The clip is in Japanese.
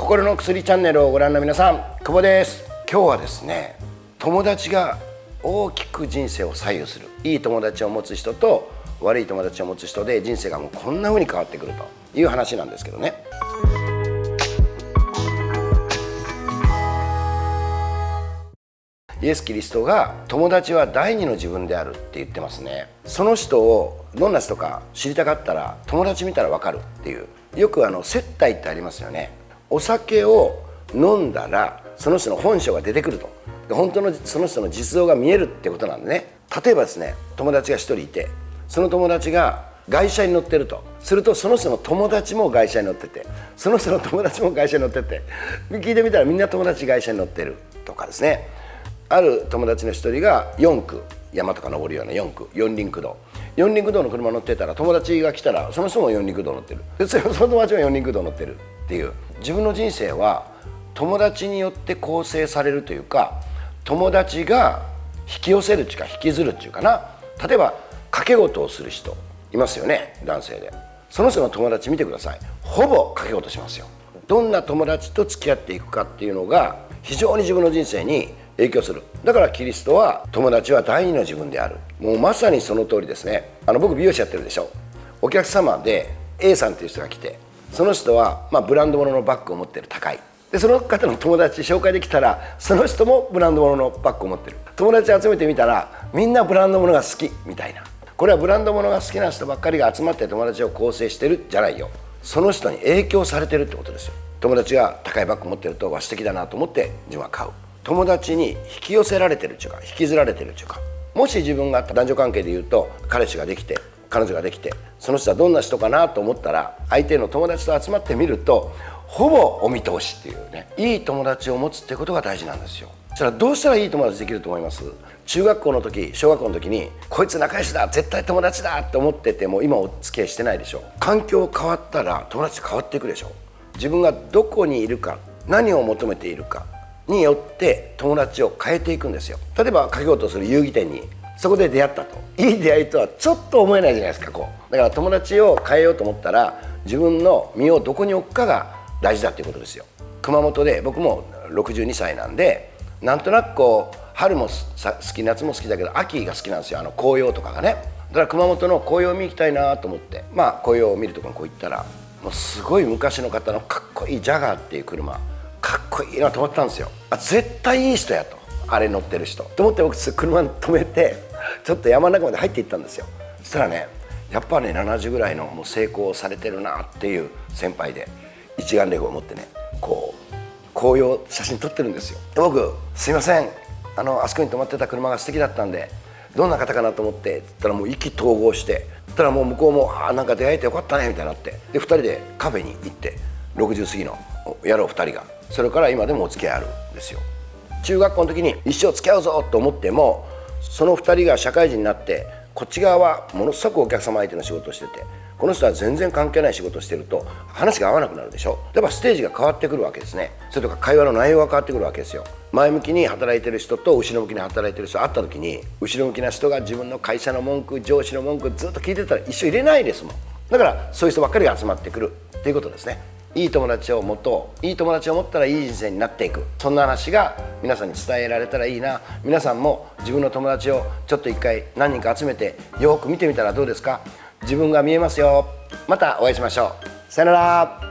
心の薬チャンネルをご覧の皆さん、久保です。今日はですね、友達が大きく人生を左右する、いい友達を持つ人と悪い友達を持つ人で人生がもうこんな風に変わってくるという話なんですけどね。イエス・キリストが友達は第二の自分であるって言ってますね。その人をどんな人か知りたかったら友達見たら分かるっていう、よく接待ってありますよね。お酒を飲んだらその人の本性が出てくると、本当のその人の実像が見えるってことなんでね。例えばですね、友達が一人いて、その友達が外車に乗ってるとすると、その人の友達も外車に乗ってて、その人の友達も外車に乗ってて、聞いてみたらみんな友達外車に乗ってるとかですね。ある友達の一人が4区、山とか登るような4区、四輪駆動の車乗ってたら、友達が来たらその人も四輪駆動乗ってる、でその友達も四輪駆動乗ってるっていう、自分の人生は友達によって構成されるというか、友達が引き寄せるっていうか引きずるっていうかな。例えば賭け事をする人いますよね、男性で。その人の友達見てください。ほぼ賭け事しますよ。どんな友達と付き合っていくかっていうのが非常に自分の人生に影響する。だからキリストは友達は第二の自分である。もうまさにその通りですね。僕美容師やってるでしょ。お客様で A さんっていう人が来て、その人はブランド物のバッグを持ってる、高い。でその方の友達紹介できたら、その人もブランド物のバッグを持ってる。友達集めてみたらみんなブランド物が好きみたいな。これはブランド物が好きな人ばっかりが集まって友達を構成してるじゃないよ。その人に影響されてるってことですよ。友達が高いバッグ持ってると、素敵だなと思って自分は買う。友達に引き寄せられてるっていうか、引きずられてるっていうか。もし自分が男女関係で言うと、彼氏ができて彼女ができて、その人はどんな人かなと思ったら、相手の友達と集まってみるとほぼお見通しっていうね。いい友達を持つってことが大事なんですよ。それはどうしたらいい友達できると思います？中学校の時、小学校の時にこいつ仲良しだ、絶対友達だって思ってても今お付き合いしてないでしょ。環境変わったら友達変わっていくでしょ。自分がどこにいるか、何を求めているかによって友達を変えていくんですよ。例えば賭け事をする遊戯店にそこで出会ったと、いい出会いとはちょっと思えないじゃないですか。だから友達を変えようと思ったら、自分の身をどこに置くかが大事だっていうことですよ。熊本で僕も62歳なんで、なんとなく春も好き、夏も好きだけど秋が好きなんですよ。紅葉とかがね。だから熊本の紅葉を見に行きたいなと思って、紅葉を見るところに行ったら、もうすごい昔の方のかっこいいジャガーっていう車、かっこいいなと思ったんですよ。絶対いい人やと、あれ乗ってる人と思って、僕車に止めてちょっと山の中まで入っていったんですよ。そしたらね、やっぱね70ぐらいのもう成功されてるなっていう先輩で、一眼レフを持ってね、紅葉写真撮ってるんですよ。で僕、すいません、あそこに止まってた車が素敵だったんで、どんな方かなと思って言ったら、もう意気投合して、そしたらもう向こうもなんか出会えてよかったねみたいになって、で2人でカフェに行って、60過ぎの野郎2人が、それから今でもお付き合いあるんですよ。中学校の時に一生付き合うぞと思っても、その2人が社会人になって、こっち側はものすごくお客様相手の仕事をしてて、この人は全然関係ない仕事をしてると話が合わなくなるでしょ。やっぱステージが変わってくるわけですね。それとか会話の内容が変わってくるわけですよ。前向きに働いてる人と後ろ向きに働いてる人が会った時に、後ろ向きな人が自分の会社の文句、上司の文句ずっと聞いてたら一生入れないですもん。だからそういう人ばっかりが集まってくるっていうことですね。いい友達を持とう。いい友達を持ったらいい人生になっていく。そんな話が皆さんに伝えられたらいいな。皆さんも自分の友達をちょっと一回何人か集めてよく見てみたらどうですか。自分が見えますよ。またお会いしましょう。さよなら。